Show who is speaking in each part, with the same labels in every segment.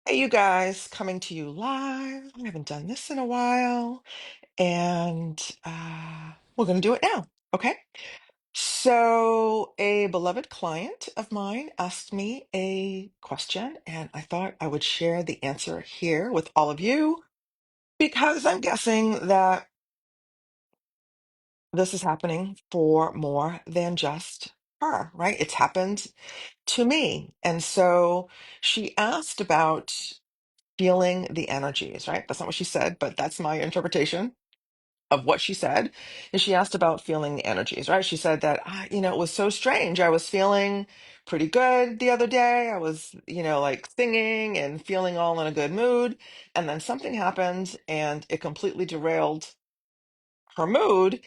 Speaker 1: Hey, you guys, coming to you live. I haven't done this in a while, and we're going to do it now. Okay. So, a beloved client of mine asked me a question, and I thought I would share the answer here with all of you because I'm guessing that this is happening for more than just her, right? It's happened to me. And so she asked about feeling the energies, right? That's not what she said, but that's my interpretation of what she said. And she asked about feeling the energies, right? She said that, it was so strange. I was feeling pretty good the other day. I was, like singing and feeling all in a good mood. And then something happened and it completely derailed her mood.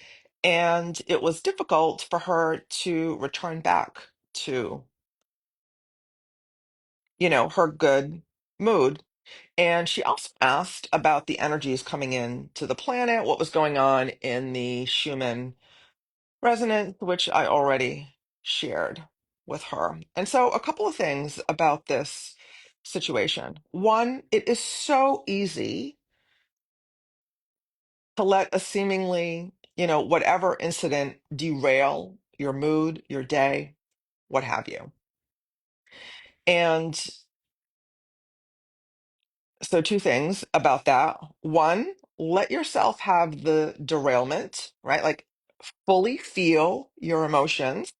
Speaker 1: And it was difficult for her to return back to, her good mood. And she also asked about the energies coming in to the planet, what was going on in the Schumann resonance, which I already shared with her. And so, a couple of things about this situation. One, it is so easy to let a seemingly, whatever incident derail your mood, your day, what have you. And so, two things about that. One, let yourself have the derailment, right? Like fully feel your emotions,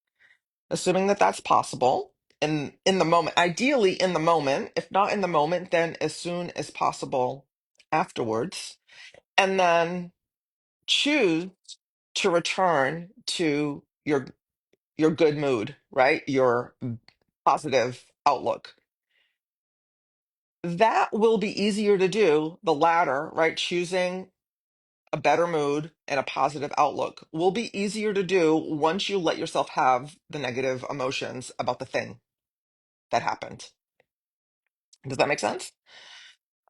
Speaker 1: assuming that that's possible in the moment. Ideally, in the moment. If not in the moment, then as soon as possible afterwards. And then choose to return to your good mood, right? Your positive outlook. That will be easier to do, the latter, right? Choosing a better mood and a positive outlook will be easier to do once you let yourself have the negative emotions about the thing that happened. Does that make sense?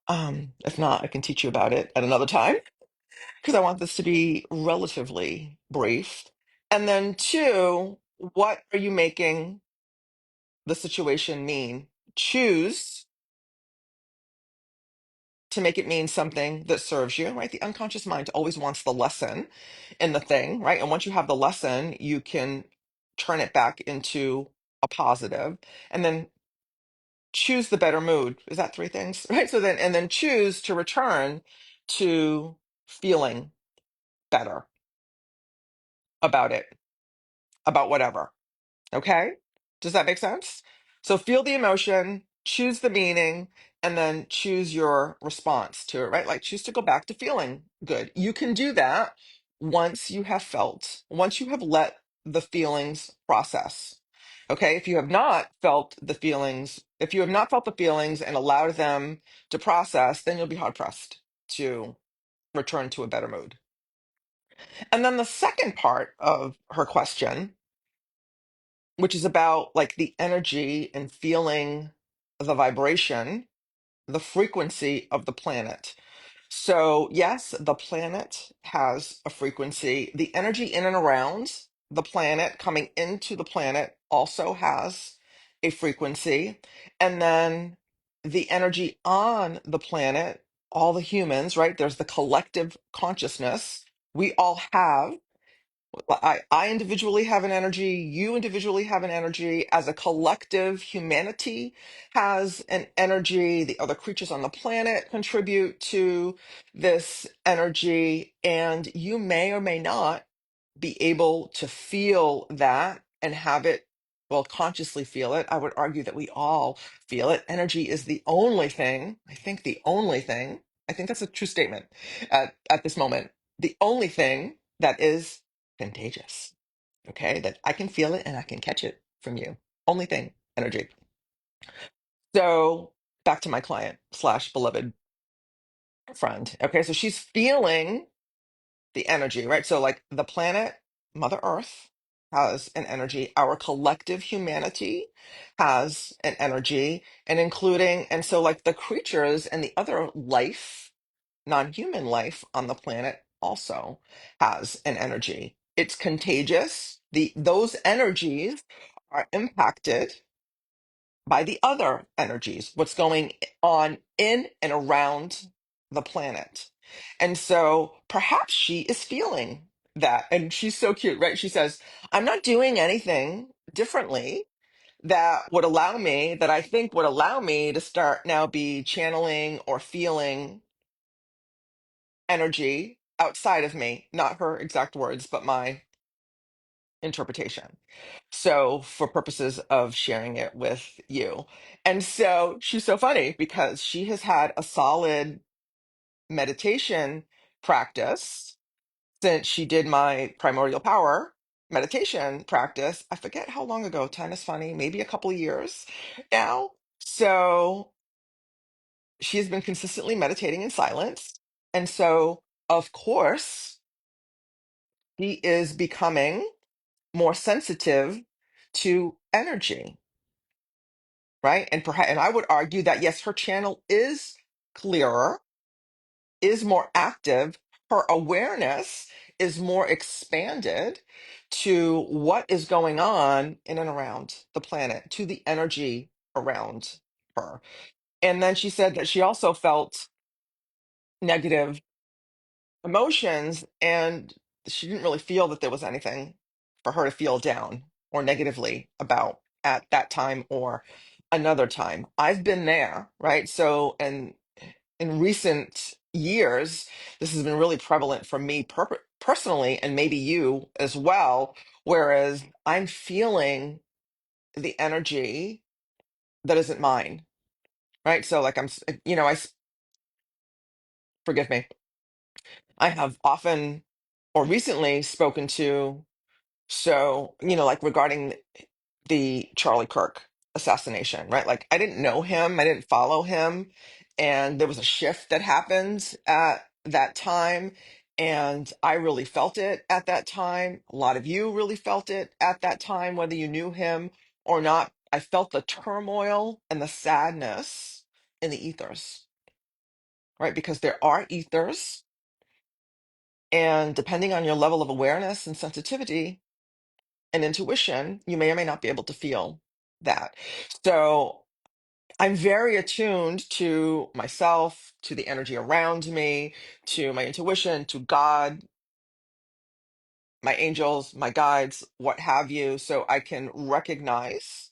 Speaker 1: If not, I can teach you about it at another time because I want this to be relatively brief. And then two, what are you making the situation mean? Choose to make it mean something that serves you, right? The unconscious mind always wants the lesson in the thing, right? And once you have the lesson, you can turn it back into a positive and then choose the better mood. Is that three things, right? So then, and then choose to return to feeling better about it, about whatever. Okay. Does that make sense? So feel the emotion, choose the meaning, and then choose your response to it, right? Like choose to go back to feeling good. You can do that once you have let the feelings process. Okay. If you have not felt the feelings, if you have not felt the feelings and allowed them to process, then you'll be hard pressed to return to a better mood. And then the second part of her question, which is about like the energy and feeling the vibration, the frequency of the planet. So, yes, the planet has a frequency. The energy in and around the planet coming into the planet also has a frequency. And then the energy on the planet, all the humans, right? There's the collective consciousness. We all have I individually have an energy, you individually have an energy, as a collective, humanity has an energy, the other creatures on the planet contribute to this energy, and you may or may not be able to feel that and have it, well, consciously feel it. I would argue that we all feel it. Energy is the only thing, I think the only thing, I think that's a true statement at this moment, the only thing that is contagious. Okay, that I can feel it and I can catch it from you. Only thing, energy. So back to my client slash beloved friend. Okay, so she's feeling the energy, right? So like the planet, Mother Earth has an energy. Our collective humanity has an energy, and including, and so like the creatures and the other life, non-human life on the planet also has an energy. It's contagious. Those energies are impacted by the other energies, what's going on in and around the planet. And so perhaps she is feeling that. And she's so cute, right? She says, I'm not doing anything differently that I think would allow me to start now be channeling or feeling energy outside of me. Not her exact words, but my interpretation. So, for purposes of sharing it with you. And so she's so funny because she has had a solid meditation practice since she did my primordial power meditation practice. I forget how long ago, time is funny, maybe a couple of years now. So, she has been consistently meditating in silence. And so, of course, she is becoming more sensitive to energy, right? And perhaps, and I would argue that yes, her channel is clearer, is more active, her awareness is more expanded to what is going on in and around the planet, to the energy around her. And then she said that she also felt negative emotions, and she didn't really feel that there was anything for her to feel down or negatively about at that time or another time. I've been there, right? So, and in recent years, this has been really prevalent for me personally, and maybe you as well. Whereas I'm feeling the energy that isn't mine, right? So, like, forgive me, I have often or recently spoken to. So, like regarding the Charlie Kirk assassination, right? Like I didn't know him, I didn't follow him, and there was a shift that happened at that time, and I really felt it at that time. A lot of you really felt it at that time, whether you knew him or not. I felt the turmoil and the sadness in the ethers, right? Because there are ethers, and depending on your level of awareness and sensitivity, and intuition, you may or may not be able to feel that. So I'm very attuned to myself, to the energy around me, to my intuition, to God, my angels, my guides, what have you. So I can recognize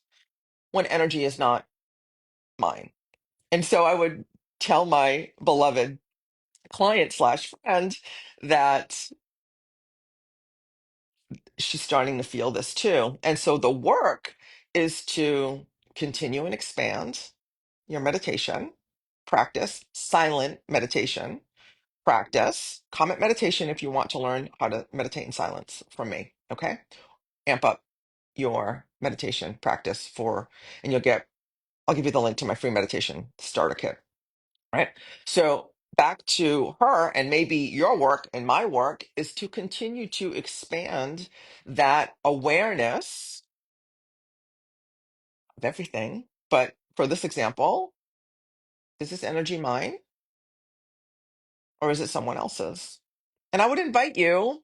Speaker 1: when energy is not mine. And so I would tell my beloved client slash friend that she's starting to feel this too. And so the work is to continue and expand your meditation practice, silent meditation practice, comment meditation if you want to learn how to meditate in silence from me. Okay. Amp up your meditation practice and I'll give you the link to my free meditation starter kit. Right. So back to her, and maybe your work and my work is to continue to expand that awareness of everything. But for this example, is this energy mine or is it someone else's? And I would invite you,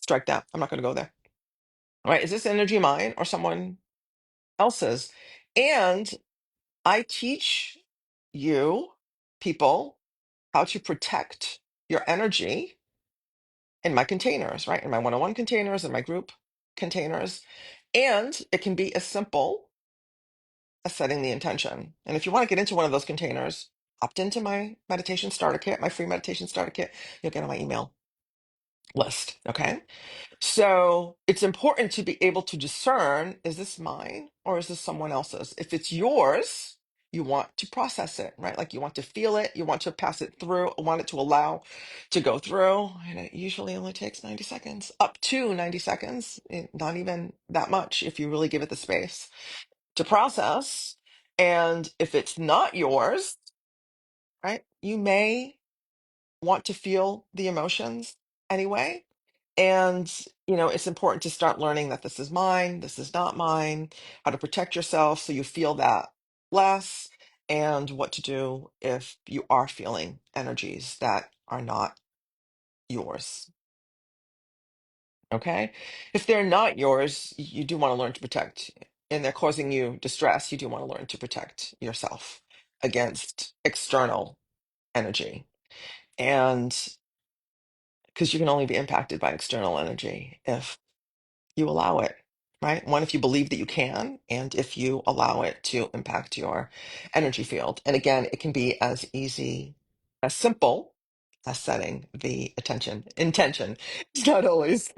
Speaker 1: strike that. I'm not going to go there. All right. Is this energy mine or someone else's? And I teach you, people, how to protect your energy in my containers, right? In my one-on-one containers, in my group containers. And it can be as simple as setting the intention. And if you want to get into one of those containers, opt into my meditation starter kit, my free meditation starter kit. You'll get on my email list. Okay. So it's important to be able to discern, is this mine or is this someone else's? If it's yours, you want to process it, right? Like you want to feel it, you want to pass it through, want it to allow to go through. And it usually only takes 90 seconds, up to 90 seconds, not even that much if you really give it the space to process. And if it's not yours, right, you may want to feel the emotions anyway. And, it's important to start learning that this is mine, this is not mine, how to protect yourself so you feel that less, and what to do if you are feeling energies that are not yours. Okay. If they're not yours, you do want to learn to protect, and they're causing you distress, you do want to learn to protect yourself against external energy. And because you can only be impacted by external energy if you allow it, right? One, if you believe that you can, and if you allow it to impact your energy field. And again, it can be as easy, as simple as setting the intention. It's not always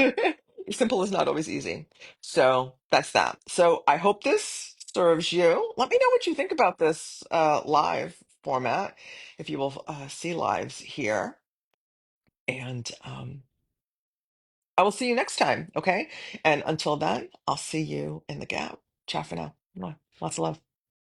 Speaker 1: simple is not always easy. So that's that. So I hope this serves you. Let me know what you think about this live format, if you will see lives here. And I will see you next time. Okay. And until then, I'll see you in the gap. Ciao for now. Mwah. Lots of love.